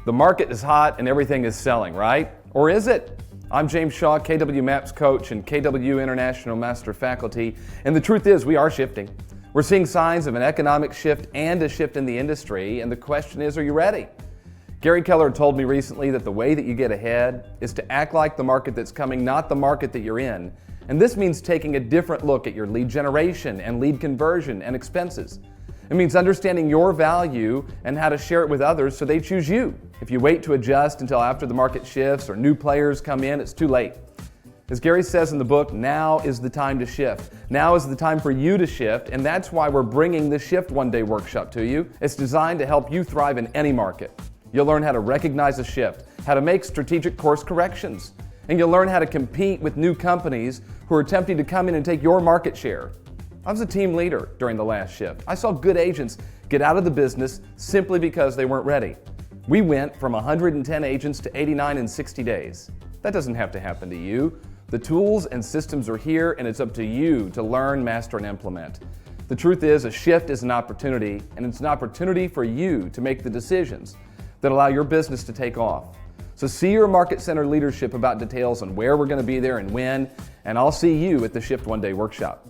The market is hot and everything is selling, right? Or is it? I'm James Shaw, KW MAPS coach and KW International Master Faculty, and the truth is we are shifting. We're seeing signs of an economic shift and a shift in the industry, and the question is, are you ready? Gary Keller told me recently that the way that you get ahead is to act like the market that's coming, not the market that you're in. And this means taking a different look at your lead generation and lead conversion and expenses. It means understanding your value and how to share it with others so they choose you. If you wait to adjust until after the market shifts or new players come in, it's too late. As Gary says in the book, now is the time to shift. Now is the time for you to shift, and that's why we're bringing the Shift One Day workshop to you. It's designed to help you thrive in any market. You'll learn how to recognize a shift, how to make strategic course corrections, and you'll learn how to compete with new companies who are attempting to come in and take your market share. I was a team leader during the last shift. I saw good agents get out of the business simply because they weren't ready. We went from 110 agents to 89 in 60 days. That doesn't have to happen to you. The tools and systems are here, and it's up to you to learn, master, and implement. The truth is, a shift is an opportunity, and it's an opportunity for you to make the decisions that allow your business to take off. So see your Market Center leadership about details on where we're going to be there and when, and I'll see you at the Shift One Day workshop.